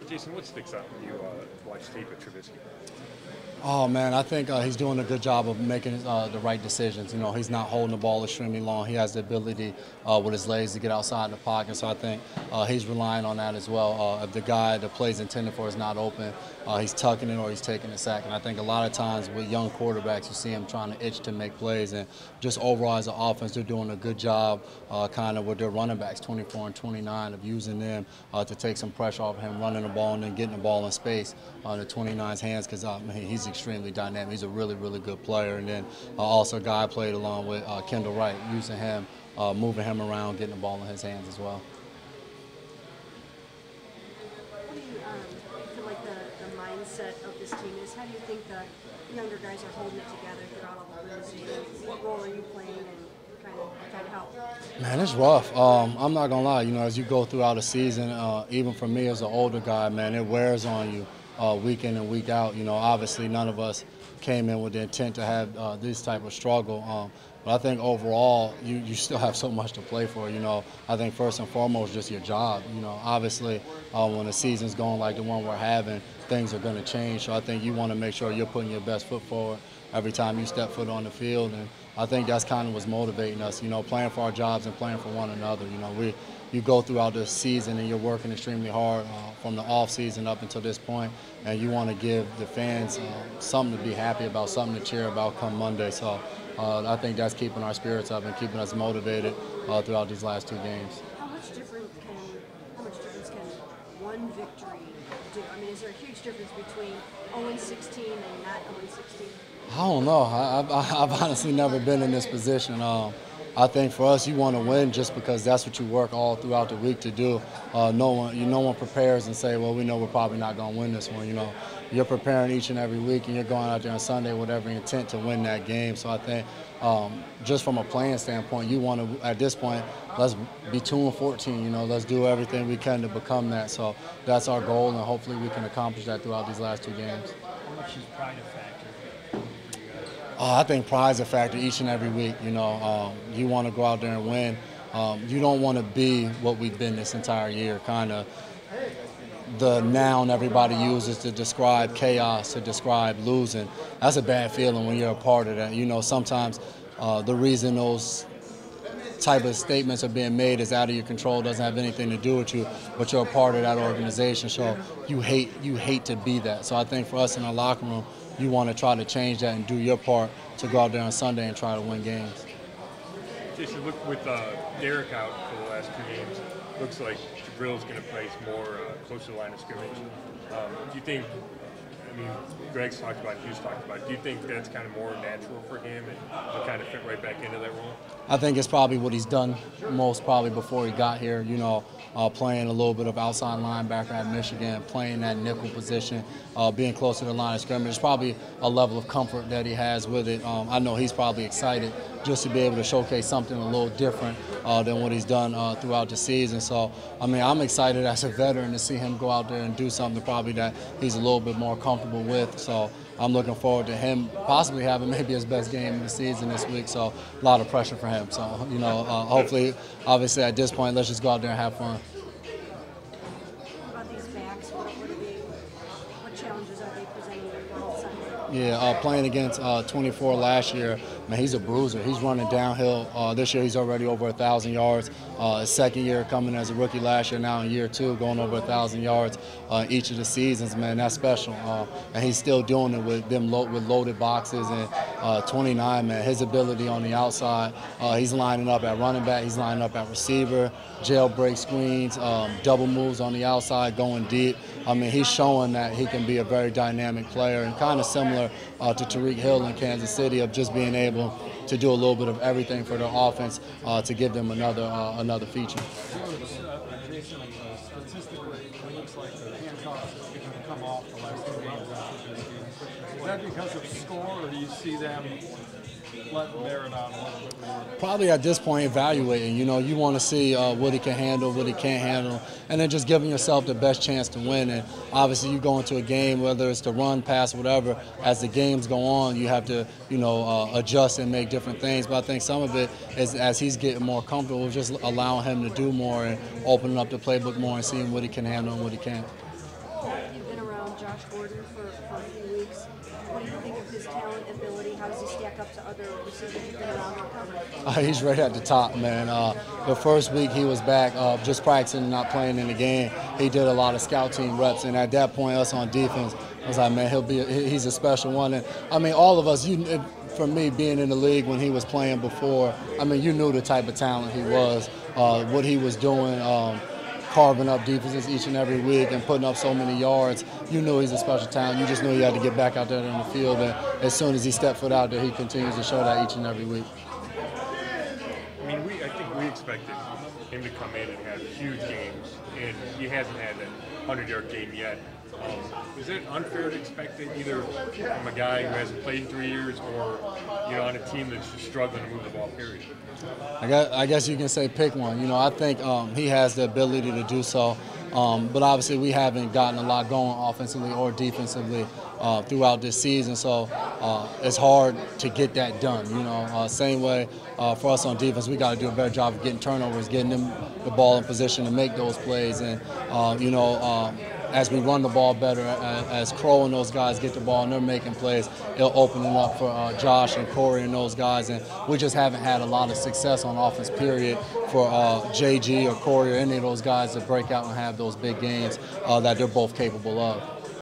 Jason, what sticks out when you watch tape of Trubisky? Oh, man, I think he's doing a good job of making the right decisions. You know, he's not holding the ball extremely long. He has the ability with his legs to get outside the pocket, so I think he's relying on that as well. If the guy the play's intended for is not open, he's tucking it or he's taking a sack. And I think a lot of times with young quarterbacks, you see him trying to itch to make plays. And just overall as an offense, they're doing a good job kind of with their running backs, 24 and 29, of using them to take some pressure off him, running the ball and then getting the ball in space on the 29's hands, because he's extremely dynamic. He's a really, really good player. And then also a guy I played along with, Kendall Wright, using him, moving him around, getting the ball in his hands as well. What do you feel like the mindset of this team is? How do you think the younger guys are holding it together throughout all the losing? What role are you playing and trying to help? Man, it's rough. I'm not going to lie. You know, as you go throughout a season, even for me as an older guy, man, it wears on you. Week in and week out. You know, obviously none of us came in with the intent to have this type of struggle. But I think overall, you still have so much to play for. You know, I think first and foremost, just your job. You know, obviously when the season's going like the one we're having, things are going to change. So I think you want to make sure you're putting your best foot forward every time you step foot on the field. And I think that's kind of what's motivating us, you know, playing for our jobs and playing for one another. You know, you go throughout the season and you're working extremely hard from the off season up until this point, and you want to give the fans something to be happy about, something to cheer about come Monday. So I think that's keeping our spirits up and keeping us motivated throughout these last two games. How much difference can one victory do? I mean, is there a huge difference between 0-16 and not 0-16? I don't know. I've honestly never been in this position. I think for us, you want to win just because that's what you work all throughout the week to do. No one prepares and say, well, we know we're probably not going to win this one. You know, you're preparing each and every week, and you're going out there on Sunday with every intent to win that game. So I think just from a playing standpoint, you want to, at this point, let's be 2-14. You know, let's do everything we can to become that. So that's our goal, and hopefully we can accomplish that throughout these last two games. How much is pride a factor? I think pride's a factor each and every week. You know, you want to go out there and win. You don't want to be what we've been this entire year, kind of the noun everybody uses to describe chaos, to describe losing. That's a bad feeling when you're a part of that. You know, sometimes the reason those type of statements are being made is out of your control, doesn't have anything to do with you, but you're a part of that organization, so you hate to be that. So I think for us in our locker room, you want to try to change that and do your part to go out there on Sunday and try to win games. Jason, look, with Derek out for the last two games, looks like Jabril's going to play more close to the line of scrimmage. Do you think, I mean, Greg's talked about it, Hughes talked about it, do you think that's kind of more natural for him and he'll kind of fit right back into that role? I think it's probably what he's done most probably before he got here, you know, playing a little bit of outside linebacker at Michigan, playing that nickel position, being close to the line of scrimmage. It's probably a level of comfort that he has with it. I know he's probably excited just to be able to showcase something a little different than what he's done throughout the season. So, I mean, I'm excited as a veteran to see him go out there and do something probably that he's a little bit more comfortable with. So I'm looking forward to him possibly having maybe his best game of the season this week. So a lot of pressure for him. So, you know, hopefully, obviously at this point, let's just go out there and have fun. What about these backs? What challenges are they presenting on Sunday? Yeah, playing against 24 last year, man, he's a bruiser. He's running downhill. This year he's already over 1,000 yards. His second year coming as a rookie last year, now in year two, going over 1,000 yards each of the seasons, man, that's special. And he's still doing it with them with loaded boxes. And 29, man, his ability on the outside, he's lining up at running back, he's lining up at receiver, jailbreak screens, double moves on the outside, going deep. I mean, he's showing that he can be a very dynamic player and kind of similar to Tariq Hill in Kansas City, of just being able to do a little bit of everything for their offense to give them another feature. Jason, statistically, it looks like the handcuffs are going to come off the last two games after this game. Is that because of score, or do you see them letting bear it out a little bit more? Probably at this point evaluating. You know, you want to see what he can handle, what he can't handle, and then just giving yourself the best chance to win. And obviously you go into a game, whether it's to run, pass, whatever, as the games go on, you have to, you know, adjust and make different things. But I think some of it is as he's getting more comfortable, just allowing him to do more and opening up the playbook more and seeing what he can handle and what he can't. You've been around Josh Gordon for a few weeks. What do you think of his talent, ability? How does he stack up to other receivers you've been around or covered? He's right at the top, man. The first week he was back, just practicing and not playing in the game. He did a lot of scout team reps, and at that point, us on defense, I was like, man, he's a special one. And I mean, all of us, for me, being in the league when he was playing before, I mean, you knew the type of talent he was, what he was doing, carving up defenses each and every week and putting up so many yards. You knew he's a special talent. You just knew he had to get back out there in the field. And as soon as he stepped foot out there, he continues to show that each and every week. I mean, I think we expected him to come in and have huge games, and he hasn't had that 100-yard game yet. Is it unfair to expect it either from a guy who hasn't played in 3 years or, on a team that's just struggling to move the ball, period? I guess you can say pick one. I think he has the ability to do so, but obviously we haven't gotten a lot going offensively or defensively throughout this season, so it's hard to get that done. Same way for us on defense, we got to do a better job of getting turnovers, getting them the ball in position to make those plays, and as we run the ball better, as Crow and those guys get the ball and they're making plays, it'll open it up for Josh and Corey and those guys. And we just haven't had a lot of success on offense, period, for JG or Corey or any of those guys to break out and have those big games that they're both capable of.